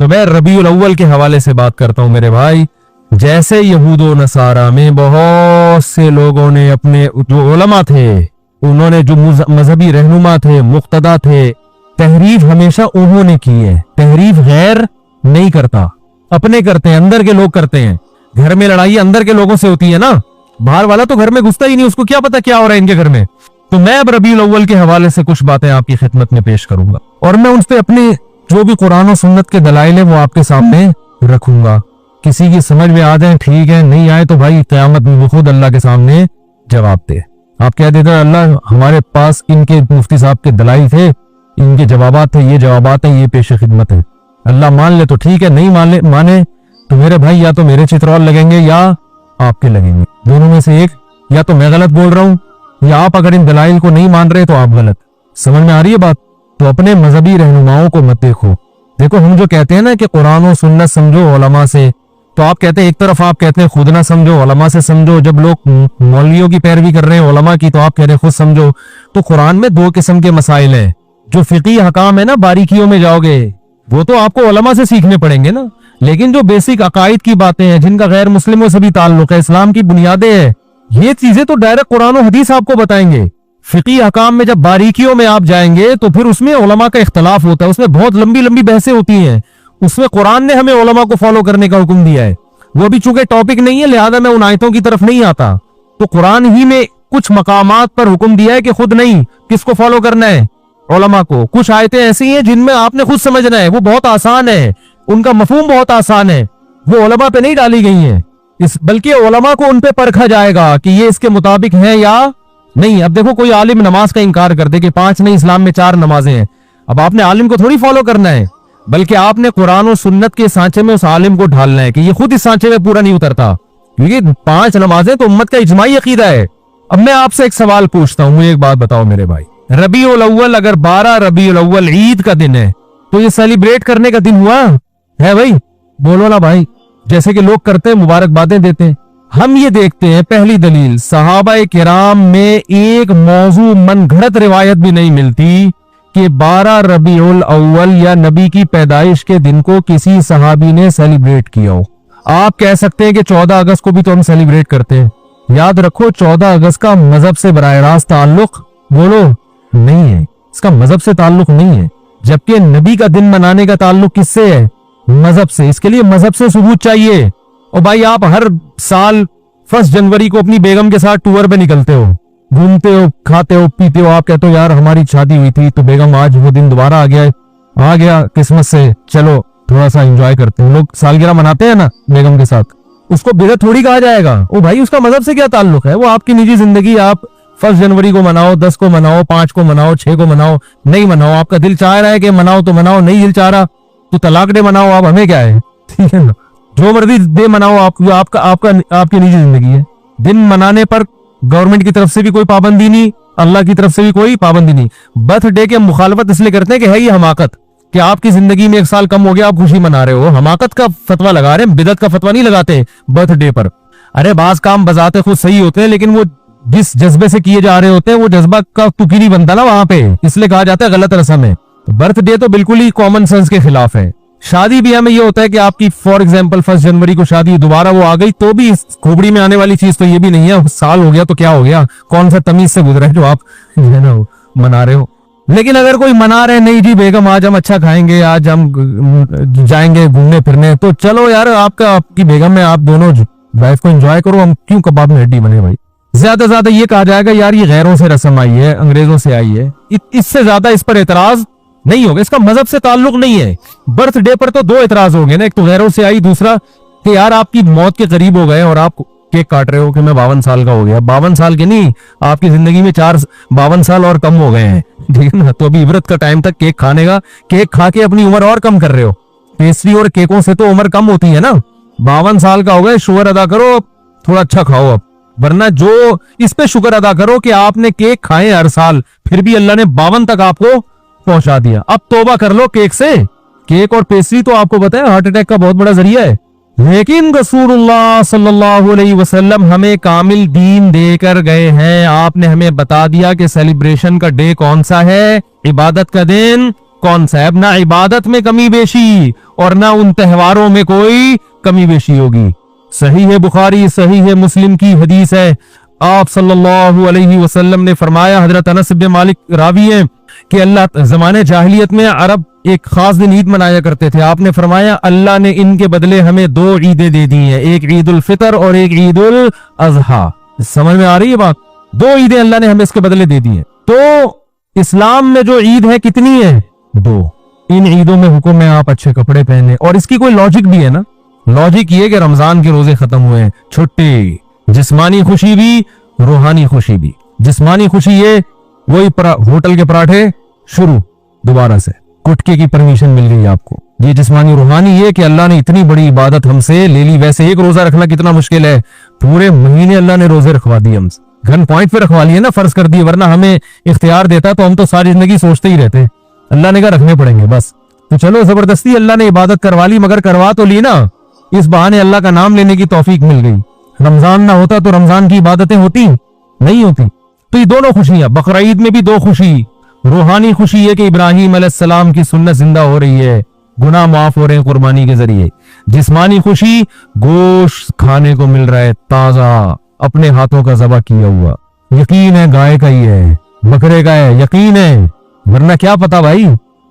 تو میں रबीउल अव्वल के हवाले से बात करता हूं मेरे भाई। जैसे यहूदो नसारा में बहुत से लोगों ने अपने जो उलमा थे, उन्होंने जो मजहबी रहनुमा थे, मुक्तदा थे, तहरीफ हमेशा उन्होंने की है। तहरीफ गैर नहीं करता, अपने करते हैं, अंदर के लोग करते हैं। घर में लड़ाई अंदर के लोगों से होती है ना, बाहर वाला तो घर में घुसता ही नहीं, उसको क्या पता क्या हो रहा है इनके घर में। तो मैं अब रबीउल अव्वल के हवाले से कुछ बातें आपकी खिदमत में पेश करूंगा और मैं उन पे अपने जो भी कुरान और सुन्नत के दलाइल है वो आपके सामने रखूंगा। किसी की समझ में आ जाए ठीक है, नहीं आए तो भाई क़यामत में वो खुद अल्लाह के सामने जवाब दे। आप कह देते अल्लाह हमारे पास इनके मुफ्ती साहब के दलाइल थे, इनके जवाबात थे, ये जवाबात है, ये पेश खिदमत है। अल्लाह मान ले तो ठीक है, नहीं माने तो मेरे भाई या तो मेरे चित्रौल लगेंगे या आपके लगेंगे, दोनों में से एक। या तो मैं गलत बोल रहा हूं या आप अगर इन दलाइल को नहीं मान रहे तो आप गलत। समझ में आ रही है बात? तो अपने मजहबी रहनुमाओं को मत देखो हम जो कहते हैं ना कि कुरान और सुन्नत समझो उलमा से, तो आप कहते हैं एक तरफ आप कहते हैं खुद ना समझो, उलमा से समझो। जब लोग मौलवियों की पैरवी कर रहे हैं उलमा की, तो आप कह रहे हैं खुद समझो। तो कुरान में दो किस्म के मसाइल हैं। जो फिकी हकाम है ना, बारीकियों में जाओगे वो तो आपको उलमा से सीखने पड़ेंगे ना, लेकिन जो बेसिक अकायद की बातें हैं जिनका गैर मुस्लिमों से भी ताल्लुक है, इस्लाम की बुनियादें हैं, ये चीजें तो डायरेक्ट कुरान और हदीस आपको बताएंगे। फिकी हकाम में जब बारीकियों में आप जाएंगे तो फिर उसमें उलमा का इख्तलाफ होता है, उसमें बहुत लंबी लंबी बहसें होती हैं। उसमें कुरान ने हमें उलमा को फॉलो करने का हुक्म दिया है। वो भी चूंकि टॉपिक नहीं है लिहाजा मैं उन आयतों की तरफ नहीं आता। तो कुरान ही में कुछ मकामात पर हुक्म दिया है कि खुद नहीं, किसको फॉलो करना है? उलमा को। कुछ आयतें ऐसी हैं जिनमें आपने खुद समझना है, वो बहुत आसान है, उनका मफहूम बहुत आसान है, वो उलमा पे नहीं डाली गई हैं, बल्कि उलमा को उन पे परखा जाएगा कि ये इसके मुताबिक है या नहीं। अब देखो कोई आलिम नमाज का इनकार कर दे कि 5 नहीं इस्लाम में 4 नमाजें हैं, अब आपने आलिम को थोड़ी फॉलो करना है, बल्कि आपने कुरान और सुन्नत के सांचे में उस आलिम को ढालना है कि ये खुद इस सांचे में पूरा नहीं उतरता, क्योंकि 5 नमाजें तो उम्मत का इजमाई अकीदा है। अब मैं आपसे एक सवाल पूछता हूं, मुझे एक बात बताओ मेरे भाई, रबीउल अव्वल अगर 12 रबीउल अव्वल ईद का दिन है तो ये सेलिब्रेट करने का दिन हुआ है भाई? बोलो ना भाई। जैसे कि लोग करते हैं, मुबारकबादें देते हैं। हम ये देखते हैं, पहली दलील, सहाबाए किराम में एक मौजू मनगढ़ंत रिवायत भी नहीं मिलती कि 12 रबीउल अव्वल या नबी की पैदाइश के दिन को किसी सहाबी ने सेलिब्रेट किया हो। आप कह सकते हैं कि 14 अगस्त को भी तो हम सेलिब्रेट करते हैं। याद रखो 14 अगस्त का मजहब से बराह रास्त ताल्लुक बोलो नहीं है, इसका मजहब से ताल्लुक नहीं है, जबकि नबी का दिन मनाने का ताल्लुक किससे है? मजहब से। इसके लिए मजहब से सबूत चाहिए। और भाई आप हर साल 1 जनवरी को अपनी बेगम के साथ टूर पे निकलते हो, घूमते हो, खाते हो, पीते हो, आप कहते हो यार हमारी शादी हुई थी तो बेगम आज वो दिन दोबारा आ गया किस्मत से, चलो थोड़ा सा एंजॉय करते हैं। लोग सालगिरह मनाते हैं ना बेगम के साथ, उसको बिदअत थोड़ी कहा जाएगा। ओ भाई उसका मजहब से क्या ताल्लुक है? वो आपकी निजी जिंदगी, आप 1 जनवरी को मनाओ, 10 को मनाओ, 5 को मनाओ, 6 को मनाओ, नहीं मनाओ, आपका दिल चाह रहा है कि मनाओ तो मनाओ, नहीं दिल चाह रहा तो तलाक डे मनाओ, आप हमें क्या है? ठीक है ना, जो मर्जी डे मनाओ, आपकी निजी जिंदगी है। दिन मनाने पर गवर्नमेंट की तरफ से भी कोई पाबंदी नहीं, अल्लाह की तरफ से भी कोई पाबंदी नहीं। बर्थडे के मुखालफत इसलिए करते हैं कि है ये हमाकत कि आपकी जिंदगी में 1 साल कम हो गया, आप खुशी मना रहे हो, हमाकत का फतवा लगा रहे हैं, बिदअत का फतवा नहीं लगाते बर्थडे पर। अरे बाज काम बजाते खुद सही होते हैं, लेकिन वो जिस जज्बे से किए जा रहे होते हैं वो जज्बा का तुकी नहीं बनता ना वहां पे, इसलिए कहा जाता है गलत रस्म है। बर्थडे तो बिल्कुल ही कॉमन सेंस के खिलाफ है। शादी ब्याह में ये होता है कि आपकी फॉर एग्जांपल 1 जनवरी को शादी दोबारा वो आ गई तो भी खोपड़ी में आने वाली चीज तो ये भी नहीं है, साल हो गया तो क्या हो गया, कौन सा तमीज से गुजरा है जो आप है ना मना रहे हो। लेकिन अगर कोई मना रहे नहीं जी बेगम आज हम अच्छा खाएंगे, आज हम जाएंगे घूमने फिरने, तो चलो यार आपकी बेगम में आप दोनों वाइफ को एंजॉय करो, हम क्यों कबाब में हड्डी बने भाई। ज्यादा ये कहा जाएगा यार ये गैरों से रस्म आई है, अंग्रेजों से आई है, इससे ज्यादा इस पर एतराज नहीं होगा, इसका मजहब से ताल्लुक नहीं है। बर्थडे पर तो 2 एतराज हो गए ना, एक तो गैरों से आई, दूसरा कि यार आपकी मौत के करीब हो गए और आप केक काट रहे हो कि मैं 52 साल का हो गया। 52 साल के नहीं, आपकी जिंदगी में 52 साल और कम हो गए हैं, ठीक है ना। तो अभी इबरत का टाइम तक केक खाने का, केक खा के अपनी उम्र और कम कर रहे हो। पेस्ट्री और केकों से तो उम्र कम होती है ना। 52 साल का हो गए, शुक्र अदा करो, थोड़ा अच्छा खाओ अब, वरना जो इस पे शुक्र अदा करो कि आपने केक खाए हर साल, फिर भी अल्लाह ने 52 तक आपको पहुंचा दिया। अब तौबा कर लो केक से। केक और पेस्ट्री तो आपको पता है हार्ट अटैक का बहुत बड़ा जरिया है, लेकिन रसूलुल्लाह सल्लल्लाहु अलैहि वसल्लम हमें कामिल दीन देकर गए हैं। आपने हमें बता दिया कि सेलिब्रेशन का डे कौन सा है, इबादत का दिन कौन सा है? अब ना इबादत में कमी बेशी और ना उन त्योहारों में कोई कमी बेशी होगी। सही है बुखारी, सही है मुस्लिम की हदीस है। आप सल्लल्लाहु अलैहि वसल्लम ने फरमाया, हजरत अनस इब्न मालिक रावी हैं कि अल्लाह जमाने जाहिलियत में अरब एक खास दिन ईद मनाया करते थे। आपने फरमाया अल्लाह ने इनके बदले हमें 2 ईदें दे दी हैं, एक ईद उल फितर और एक ईद उल अजहा। समझ में आ रही है बात? 2 ईदें अल्लाह ने हमें इसके बदले दे दी हैं। तो इस्लाम में जो ईद है कितनी है? 2। इन ईदों में हुक्म है आप अच्छे कपड़े पहने, और इसकी कोई लॉजिक भी है ना। लॉजिक ये कि रमजान के रोजे खत्म हुए, छुट्टी, जिस्मानी खुशी भी रूहानी खुशी भी। जिस्मानी खुशी ये वही होटल के पराठे शुरू दोबारा से, गुटके की परमिशन मिल गई आपको। ये जिस्मानी रूहानी ये कि अल्लाह ने इतनी बड़ी इबादत हमसे ले ली। वैसे एक रोजा रखना कितना मुश्किल है, पूरे महीने अल्लाह ने रोजे रखवा दिए हमसे, गन पॉइंट पे रखवा लिए ना, फर्ज कर दिए। वरना हमें इख्तियार देता तो हम तो सारी जिंदगी सोचते ही रहते, अल्लाह ने कहा रखने पड़ेंगे बस। तो चलो जबरदस्ती अल्लाह ने इबादत करवा ली, मगर करवा तो ली ना, इस बहाने अल्लाह का नाम लेने की तौफीक मिल गई। रमजान ना होता तो रमजान की इबादतें होती नहीं होती। तो ये दोनों खुशियां, बकरा ईद में भी 2 खुशी, रूहानी खुशी है कि इब्राहिम अलैहिस्सलाम की सुन्नत जिंदा हो रही है, गुनाह माफ हो रहे हैं कुर्बानी के जरिए। जिस्मानी खुशी, गोश्त खाने को मिल रहा है ताजा, अपने हाथों का ज़बह किया हुआ। यकीन है गाय का ही है, बकरे का है, यकीन है, वरना क्या पता भाई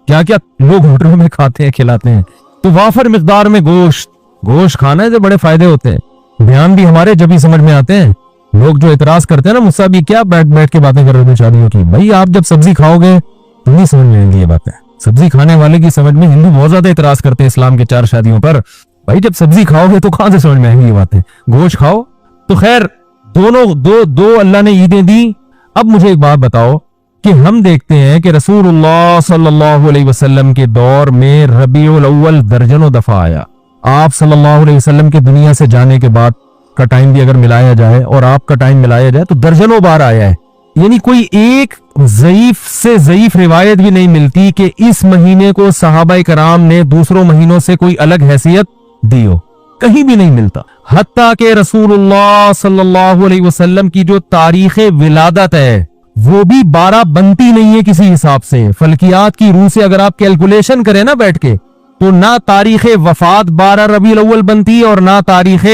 क्या क्या लोग होटलों में खाते हैं, खिलाते हैं। तो वाफर मिकदार में गोश्त खाना है तो बड़े फायदे होते हैं। बयान भी हमारे जब ही समझ में आते हैं। लोग जो इतराज करते हैं ना, मुझसे भी क्या बैठ के बातें कर रहे थे शादियों की, भाई आप जब सब्जी खाओगे तो नहीं समझ में आएंगी ये बातें। सब्जी खाने वाले की समझ में, हिंदू बहुत ज्यादा इतराज करते हैं इस्लाम के 4 शादियों पर, भाई जब सब्जी खाओगे तो कहां से समझ में आएंगी ये बातें, गोश्त खाओ। तो खैर दोनों दो अल्लाह ने ईदें दी। अब मुझे एक बात बताओ कि हम देखते हैं कि रसूलुल्लाह सल्लल्लाहु अलैहि वसल्लम के दौर में रबीउल अव्वल दर्जनों दफा आया। आप सल्लल्लाहु अलैहि वसल्लम के दुनिया से जाने के बाद का टाइम भी अगर मिलाया जाए और आपका टाइम मिलाया जाए तो दर्जनों बार आया है। यानी कोई एक ज़ईफ से ज़ईफ रिवायत भी नहीं मिलती कि इस महीने को सहाबाए कराम ने दूसरों महीनों से कोई अलग हैसियत दी हो, कहीं भी नहीं मिलता। हत्ता के रसूलुल्लाह सल्लल्लाहु अलैहि वसल्लम की जो तारीख विलादत है वो भी 12 बनती नहीं है किसी हिसाब से। फल्कियात की रूह से अगर आप कैलकुलेशन करें ना बैठ के, तो ना तारीख वफात 12 रबीउल अव्वल बनती और ना तारीख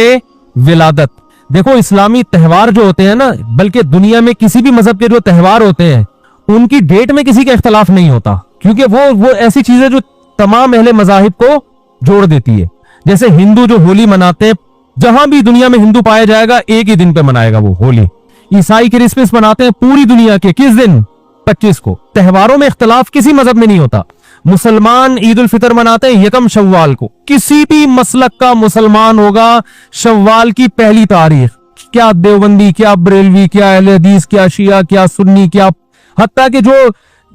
विलादत। देखो इस्लामी त्यौहार जो होते हैं ना, बल्कि दुनिया में किसी भी मजहब के जो त्यौहार होते हैं उनकी डेट में किसी का इख्तलाफ नहीं होता, क्योंकि वो ऐसी चीजें जो तमाम अहले मजाहिब को जोड़ देती है। जैसे हिंदू जो होली मनाते हैं, जहां भी दुनिया में हिंदू पाया जाएगा एक ही दिन पे मनाएगा वो होली। ईसाई क्रिसमस मनाते हैं पूरी दुनिया के किस दिन? 25 को। त्योहारों में इख्तलाफ किसी मजहब में नहीं होता। मुसलमान ईद उल फितर मनाते हैं यकम शव्वाल को। किसी भी मसलक का मुसलमान होगा शव्वाल की पहली तारीख, क्या देवबंदी, क्या बरेलवी, क्या अहले हदीस, क्या शिया, क्या सुन्नी, क्या हत्ता के जो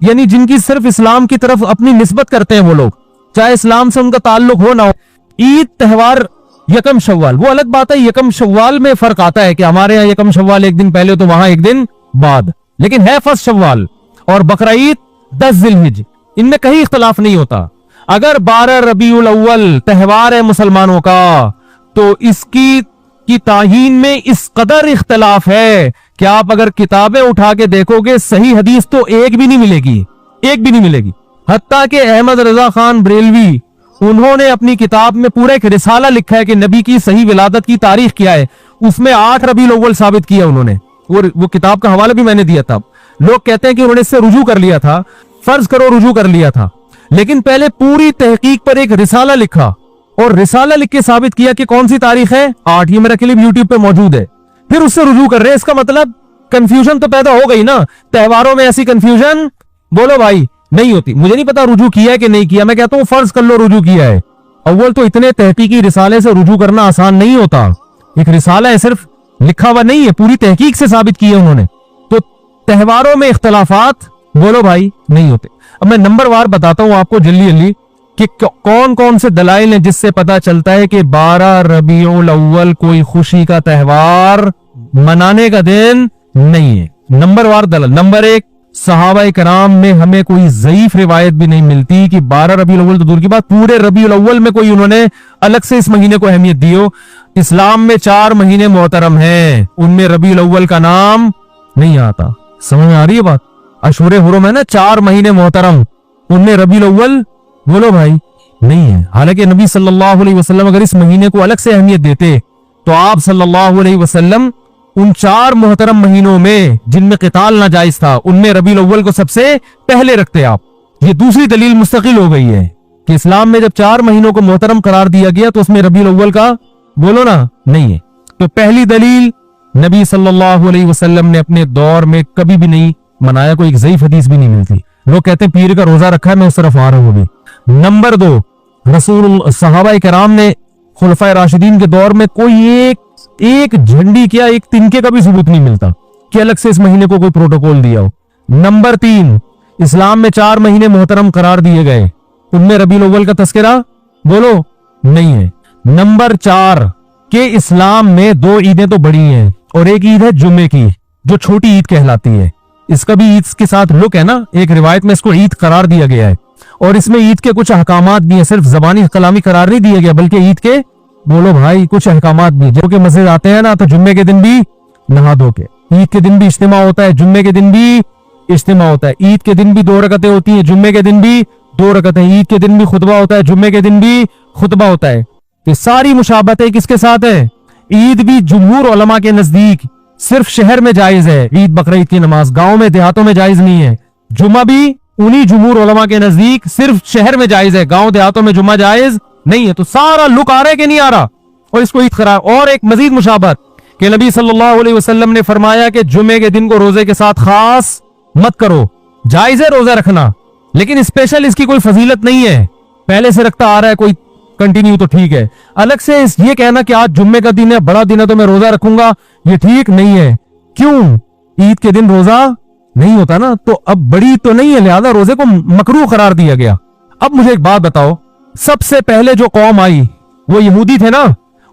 यानी जिनकी सिर्फ इस्लाम की तरफ अपनी निस्बत करते हैं वो लोग, चाहे इस्लाम से उनका ताल्लुक हो ना हो, ईद त्योहार यकम शव्वाल वो अलग बात है। यकम शव्वाल में फर्क आता है कि हमारे यहाँ यकम शव्वाल एक दिन पहले तो वहां एक दिन बाद, लेकिन है फर्स्ट शव्वाल। और बकरा ईद 10 जिलहिज, इनमें कहीं इख्तलाफ नहीं होता। अगर 12 रबीउल अव्वल त्योहार है मुसलमानों का तो इसकी ताहीन में इस कदर इख्तलाफ है कि आप अगर किताबें उठा के देखोगे सही हदीस तो एक भी नहीं मिलेगी, एक भी नहीं मिलेगी। हत्ता के अहमद रजा खान बरेलवी उन्होंने अपनी किताब में पूरा एक रिसाला लिखा है कि नबी की सही विलादत की तारीख क्या है, उसमें 8 रबीउल अव्वल साबित किया उन्होंने। वो किताब का हवाला भी मैंने दिया था। लोग कहते हैं कि उन्होंने इससे रुजू कर लिया था, फर्ज करो रुजू कर लिया था, लेकिन पहले पूरी तहकीक पर एक रिसाला लिखा और रिसाला लिख के साबित किया कि कौन सी तारीख है 8। ये मेरा क्लिप यूट्यूब पे मौजूद है। फिर उससे रुजू कर रहे हैं, इसका मतलब कंफ्यूजन तो पैदा हो गई ना। त्योहारों में ऐसी कंफ्यूजन बोलो भाई नहीं होती। मुझे नहीं पता रुजू किया है कि नहीं किया, मैं कहता हूं फर्ज कर लो रुजू किया है। अव्वल तो इतने तहकीकी रिसाले से रुजू करना आसान नहीं होता। एक रिसाला है, सिर्फ लिखा हुआ नहीं है, पूरी तहकीक से साबित किया उन्होंने। तो त्योहारों में इख्तलाफात बोलो भाई नहीं होते। अब मैं नंबर वार बताता हूं आपको जल्दी जल्दी कि कौन कौन से दलाइल हैं जिससे पता चलता है कि 12 रबीउल अव्वल कोई खुशी का त्यौहार मनाने का दिन नहीं है। नंबर वार दलाल। नंबर 1, सहाबा कराम में हमें कोई ज़ईफ रिवायत भी नहीं मिलती कि 12 रबीउल अव्वल तो दूर की बात, पूरे रबीउल अव्वल में कोई उन्होंने अलग से इस महीने को अहमियत दी हो। इस्लाम में 4 महीने मोहतरम हैं, उनमें रबीउल अव्वल का नाम नहीं आता। समझ में आ रही है बात? अशूरे हुरम है ना, 4 महीने मोहतरम, उनमें रबीउल अव्वल बोलो भाई नहीं है। हालांकि नबी सल्लल्लाहु अलैहि वसल्लम अगर इस महीने को अलग से अहमियत देते तो आप सल्लल्लाहु अलैहि वसल्लम उन 4 मोहतरम महीनों में जिनमें क़िताल नाजायज था उनमें रबीउल अव्वल को सबसे पहले रखते आप। ये दूसरी दलील मुस्तकिल हो गई है कि इस्लाम में जब 4 महीनों को मोहतरम करार दिया गया तो उसमें रबीउल अव्वल का बोलो ना नहीं है। तो पहली दलील, नबी सल्लल्लाहु अलैहि वसल्लम ने अपने दौर में कभी भी नहीं मनाया, कोई एक ज़ईफ हदीस भी नहीं मिलती। लोग कहते हैं पीर का रोजा रखा है, मैं उस तरफ आ रहा हूं अभी। नंबर 2, रसूल सहाबा किराम ने खुलफाए राशिदीन के दौर में कोई एक झंडी क्या एक तिनके का भी सबूत नहीं मिलता कि अलग से इस महीने को कोई प्रोटोकॉल दिया हो। नंबर 3, इस्लाम में 4 महीने मोहतरम करार दिए गए, उनमें रबीउल अव्वल का तस्करा बोलो नहीं है। नंबर 4 के इस्लाम में 2 ईदें तो बड़ी हैं और एक ईद है जुम्मे की जो छोटी ईद कहलाती है। इसका भी ईद के साथ लुक है ना, एक रिवायत में इसको ईद करार दिया गया है और इसमें ईद के कुछ अहकामात भी है, सिर्फ जबानी कलामी करार नहीं दिया गया बल्कि ईद के बोलो भाई कुछ अहकामात भी। जो कि मस्जिद आते हैं ना तो जुम्मे के दिन भी नहा धो के, ईद के दिन भी इज्तिमा होता है, जुम्मे के दिन भी इज्तिमा होता है, ईद के दिन भी 2 रकतें होती हैं, जुम्मे के दिन भी 2 रकतें, ईद के दिन भी खुतबा होता है, जुम्मे के दिन भी खुतबा होता है। ये सारी मुशाबतें किसके साथ है? ईद भी जुमहूर उलमा के नजदीक सिर्फ शहर में जायज है, ईद बकरीद की नमाज गांव में देहातों में जायज नहीं है। जुम्मा भी उन्हीं जुमहूर उलमा के नजदीक सिर्फ शहर में जायज है, गांव देहातों में जुम्मा जायज नहीं है। तो सारा लुक आ रहा है कि नहीं आ रहा, और इसको ईद करार। और एक मजीद मुशाबत कि नबी सल्लल्लाहु अलैहि वसल्लम ने फरमाया कि जुम्मे के दिन को रोजे के साथ खास मत करो। जायज है रोजा रखना लेकिन स्पेशल इसकी कोई फजीलत नहीं है, पहले से रखता आ रहा है कोई कंटिन्यू तो ठीक है। अलग से ये कहना कि आज जुम्मे का दिन है, बड़ा दिन है तो मैं रोजा रखूंगा, ये ठीक नहीं है। क्यों? ईद के दिन रोजा नहीं होता ना, तो अब बड़ी तो नहीं है, लिहाजा रोजे को मकरूह करार दिया गया। अब मुझे एक बात बताओ, सबसे पहले जो कौम आई वो यहूदी थे ना,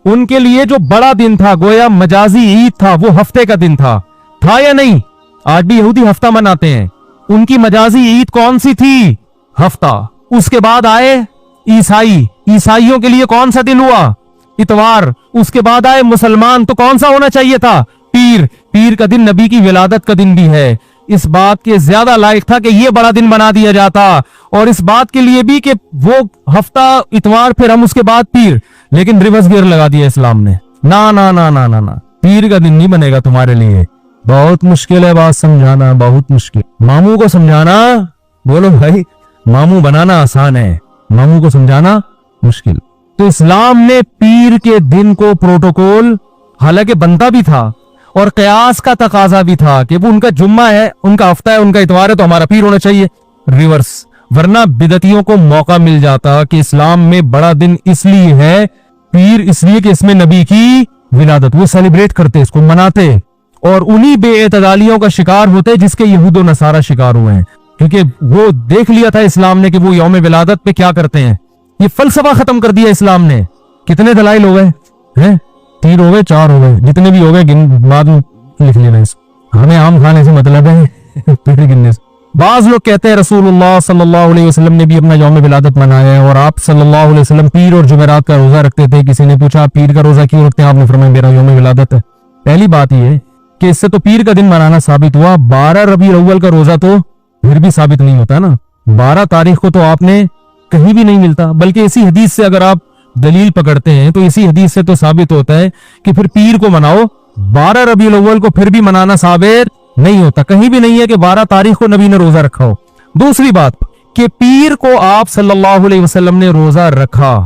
उनके लिए जो बड़ा दिन था गोया मजाजी ईद था, वो हफ्ते का दिन था या नहीं? आज भी यहूदी हफ्ता मनाते हैं, उनकी मजाजी ईद कौन सी थी? हफ्ता। उसके बाद आए ईसाइयों के लिए कौन सा दिन हुआ? इतवार। उसके बाद आए मुसलमान, तो कौन सा होना चाहिए था? पीर का दिन नबी की विलादत का दिन भी है, इस बात के ज्यादा लायक था कि यह बड़ा दिन बना दिया जाता, और इस बात के लिए भी कि वो हफ्ता इतवार फिर हम उसके बाद पीर। लेकिन रिवर्स गियर लगा दिया इस्लाम ने, ना ना ना ना ना ना, पीर का दिन नहीं बनेगा तुम्हारे लिए। बहुत मुश्किल है बात समझाना, बहुत मुश्किल। मामू को समझाना बोलो भाई, मामू बनाना आसान है, मामू को समझाना मुश्किल। तो इस्लाम ने पीर के दिन को प्रोटोकॉल हालांकि बनता भी था और कयास का तकाजा भी था कि वो उनका जुम्मा है, उनका हफ्ता है, उनका इतवार है तो हमारा पीर होना चाहिए, रिवर्स। वरना बिदतियों को मौका मिल जाता कि इस्लाम में बड़ा दिन इसलिए है, पीर इसलिए कि इसमें नबी की विलादत, वो सेलिब्रेट करते, इसको मनाते, और उन्हीं बेएतदालियों का शिकार होते जिसके यहूद और नसारा शिकार हुए हैं, क्योंकि वो देख लिया था इस्लाम ने कि वो यौम विलादत पे क्या करते हैं। ये फलसफा खत्म कर दिया इस्लाम ने। कितने दलाइल हो गए हैं? 3 हो गए, 4 हो गए, जितने भी हो गए बाद में लिख लेना। हमें आम खाने से मतलब है पेड़ गिनने से। बाज लोग कहते हैं रसूलुल्लाह सल्लल्लाहु अलैहि वसल्लम ने भी अपना यौम विलादत मनाया है और आप सल्लल्लाहु अलैहि वसल्लम पीर और जुमेरात का रोजा रखते थे। किसी ने पूछा आप पीर का रोजा क्यों रखते हैं? आपने फरमाया मेरा यौम विलादत है। पहली बात ये कि इससे तो पीर का दिन मनाना साबित हुआ, 12 रबीउल अव्वल का रोजा तो फिर भी साबित नहीं होता ना। 12 तारीख को तो आपने कहीं भी नहीं मिलता, बल्कि इसी हदीस से अगर आप दलील पकड़ते हैं तो इसी हदीस से तो साबित होता है कि फिर पीर को मनाओ, 12 रबीउल अव्वल को फिर भी मनाना साबित नहीं होता। कहीं भी नहीं है कि 12 तारीख को नबी ने रोजा रखा हो। दूसरी बात कि पीर को आप सल्लल्लाहु अलैहि वसल्लम ने रोजा रखा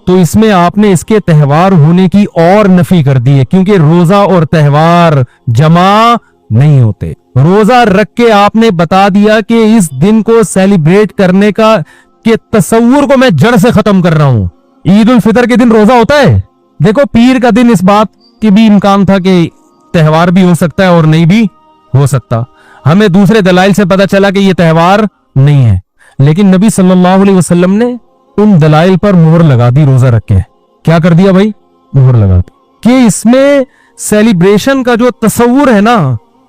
तो इसमें आपने इसके त्यौहार होने की और नफी कर दी है, क्योंकि रोजा और त्यौहार जमा नहीं होते। रोजा रख के आपने बता दिया कि इस दिन को सेलिब्रेट करने का के तस्वुर को मैं जड़ से खत्म कर रहा हूं। ईद उल फितर के दिन रोजा होता है। देखो पीर का दिन इस बात की भी इम्कान था कि त्यौहार भी हो सकता है और नहीं भी हो सकता। हमें दूसरे दलाइल से पता चला कि यह त्यौहार नहीं है, लेकिन नबी सल्लल्लाहु अलैहि वसल्लम ने उन दलाइल पर मोहर लगा दी रोजा रख के। क्या कर दिया भाई? मोहर लगा दी कि इसमें सेलिब्रेशन का जो तस्वुर है ना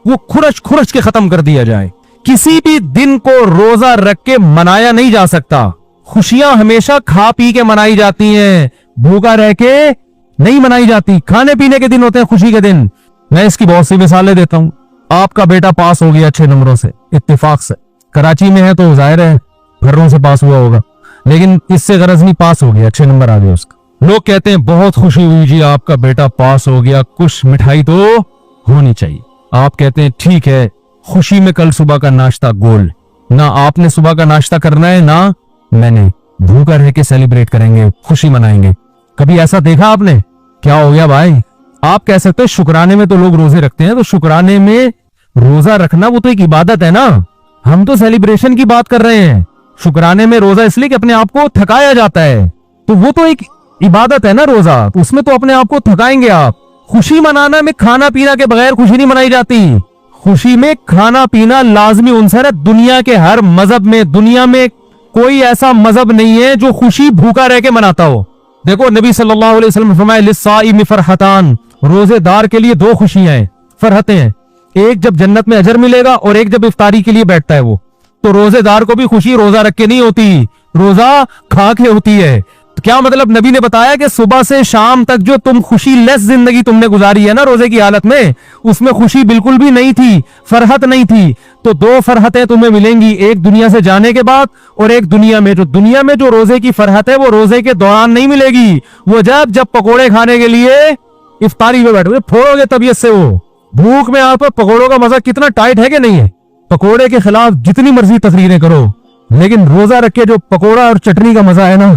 वो खुरच के खत्म कर दिया जाए। किसी भी दिन को रोजा रख के मनाया नहीं जा सकता। खुशियां हमेशा खा पी के मनाई जाती हैं, भूखा रह के नहीं मनाई जाती। खाने पीने के दिन होते हैं खुशी के दिन। मैं इसकी बहुत सी मिसालें देता हूं। आपका बेटा पास हो गया अच्छे नंबरों से, इत्तेफाक से, कराची में है तो जाहिर है घरों से पास हुआ होगा, लेकिन इससे गरज नहीं, पास हो गया, अच्छे नंबर आ गए उसका। लोग कहते हैं बहुत खुशी हुई जी, आपका बेटा पास हो गया, कुछ मिठाई तो होनी चाहिए। आप कहते हैं ठीक है, खुशी में कल सुबह का नाश्ता गोल, ना आपने सुबह का नाश्ता करना है ना मैंने, भूखा रह के सेलिब्रेट करेंगे, खुशी मनाएंगे। कभी ऐसा देखा आपने? क्या हो गया भाई? आप कह सकते हो शुक्राने में तो लोग रोजे रखते हैं, तो शुक्राने में रोजा रखना वो तो एक इबादत है ना। हम तो सेलिब्रेशन की बात कर रहे हैं। शुक्राने में रोजा इसलिए कि अपने आप को थकाया जाता है, तो वो तो एक इबादत है ना रोजा, तो उसमें तो अपने आप को थकाएंगे आप। खुशी मनाना में खाना पीना के बगैर खुशी नहीं मनाई जाती। खुशी में खाना पीना लाजमी उनसर है। दुनिया के हर मजहब में, दुनिया में कोई ऐसा मजहब नहीं है जो खुशी भूखा रह के मनाता हो। देखो नबी सल्लल्लाहु अलैहि वसल्लम फरमाए लिस्साइम फरहतान, रोजेदार के लिए दो खुशियां हैं, फरहतें हैं, एक जब जन्नत में अजर मिलेगा और एक जब इफ्तारी के लिए बैठता है वो। तो रोजेदार को भी खुशी रोजा रख के नहीं होती, रोजा खा के होती है। तो क्या मतलब? नबी ने बताया कि सुबह से शाम तक जो तुम खुशी लेस जिंदगी तुमने गुजारी है ना रोजे की हालत में, उसमें खुशी बिल्कुल भी नहीं थी, फरहत नहीं थी। तो दो फरहतें तुम्हें मिलेंगी, एक दुनिया से जाने के बाद और एक दुनिया में। जो दुनिया में जो रोजे की फरहत है वो रोजे के दौरान नहीं मिलेगी, वो जब जब पकोड़े खाने के लिए इफ्तारी में बैठोगे, फोड़ोगे तबीयत से। वो भूख में आप पकोड़ों का मजा कितना टाइट है कि नहीं है। पकोड़े के खिलाफ जितनी मर्जी तकरीरें करो, लेकिन रोजा रख के जो पकोड़ा और चटनी का मजा है ना,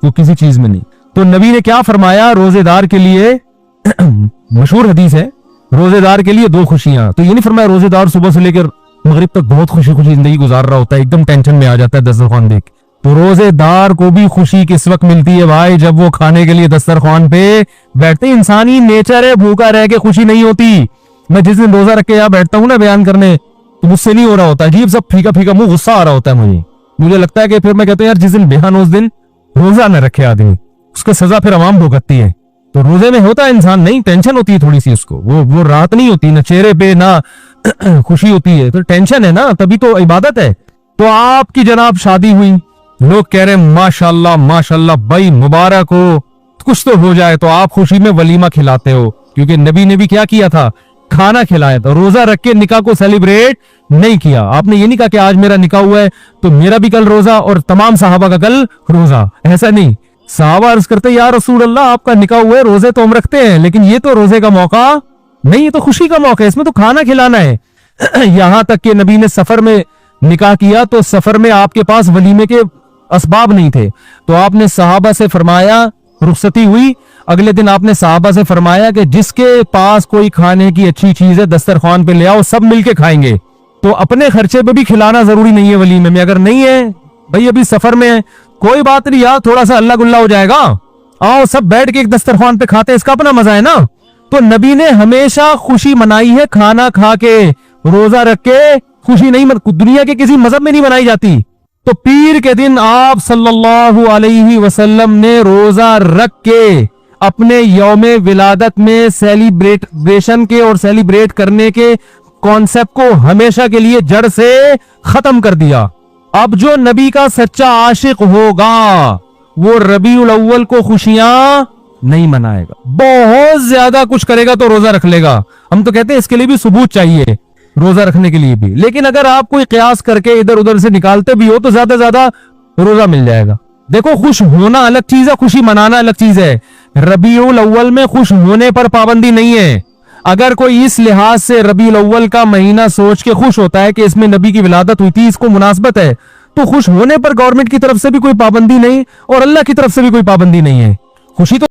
वो किसी चीज में नहीं। तो नबी ने क्या फरमाया रोजेदार के लिए? मशहूर हदीस है, रोजेदार के लिए दो खुशियां। तो ये नहीं फरमाया रोजेदार सुबह से लेकर मगरिब तक बहुत खुशी खुशी जिंदगी गुजार रहा होता है, एकदम टेंशन में आ जाता है दस्तरखान देख। तो रोजेदार को भी खुशी किस वक्त मिलती है भाई? जब वो खाने के लिए दस्तरखान पे बैठते। इंसानी नेचर है, भूखा रह के खुशी नहीं होती। मैं जिस दिन रोजा रख के यहाँ बैठता हूँ ना बयान करने, तो मुझसे नहीं हो रहा होता, अजीब सब फीका फीका मुंह, गुस्सा आ रहा होता है मुझे लगता है कि फिर मैं कहता हूँ यार जिस दिन बयान उस दिन रोजा न रखे आदमी, उसका सजा फिर अवाम भुगतती है। तो रोजे में होता है इंसान नहीं, टेंशन होती है थोड़ी सी उसको, वो रात नहीं होती ना चेहरे पे ना खुशी होती है, तो टेंशन है ना, तभी तो इबादत है। तो आपकी जनाब शादी हुई, लोग कह रहे हैं माशाल्लाह माशाल्लाह भाई मुबारक हो, कुछ तो हो जाए, तो आप खुशी में वलीमा खिलाते हो, क्योंकि नबी ने भी क्या किया था? खाना खिलाया था। रोजा रख के निकाह को सेलिब्रेट नहीं किया। आपने ये नहीं कहा कि आज मेरा निकाह हुआ है तो मेरा भी कल रोजा और तमाम साहबा का कल रोजा, ऐसा नहीं। साहबा अर्ज करते या रसूल अल्लाह आपका निकाह हुआ है, रोजे तो हम रखते हैं, लेकिन ये तो रोजे का मौका नहीं, ये तो खुशी का मौका है, इसमें तो खाना खिलाना है। यहां तक कि नबी ने सफर में निकाह किया तो सफर में आपके पास वलीमे के असबाब नहीं थे, तो आपने साहबा से फरमाया, रुखसती हुई, अगले दिन आपने साहबा से फरमाया कि जिसके पास कोई खाने की अच्छी चीज है दस्तरखान पे ले आओ, सब मिलके खाएंगे। तो अपने खर्चे पे भी खिलाना जरूरी नहीं है वलीमे में। अगर नहीं है भाई अभी सफर में है, कोई बात नहीं यार, थोड़ा सा अल्लाह गुल्ला हो जाएगा, आओ सब बैठ के एक दस्तरखान पे खाते, इसका अपना मजा है ना। तो नबी ने हमेशा खुशी मनाई है खाना खा के, रोजा रख के खुशी नहीं दुनिया के किसी मजहब में नहीं मनाई जाती। तो पीर के दिन आप सल्लल्लाहु अलैहि वसल्लम ने रोजा रख के अपने यौमे विलादत में सेलिब्रेशन के और सेलिब्रेट करने के कॉन्सेप्ट को हमेशा के लिए जड़ से खत्म कर दिया। अब जो नबी का सच्चा आशिक होगा वो रबीउल अव्वल को खुशियां नहीं मनाएगा, बहुत ज्यादा कुछ करेगा तो रोजा रख लेगा। हम तो कहते हैं इसके लिए भी सबूत चाहिए रोजा रखने के लिए भी, लेकिन अगर आप कोई कयास करके इधर उधर से निकालते भी हो तो ज्यादा ज्यादा रोजा मिल जाएगा। देखो खुश होना अलग चीज है, खुशी मनाना अलग चीज है। रबीउल अव्वल में खुश होने पर पाबंदी नहीं है। अगर कोई इस लिहाज से रबीउल अव्वल का महीना सोच के खुश होता है कि इसमें नबी की विलादत हुई थी, इसको मुनासबत है, तो खुश होने पर गवर्नमेंट की तरफ से भी कोई पाबंदी नहीं और अल्लाह की तरफ से भी कोई पाबंदी नहीं है। खुशी तो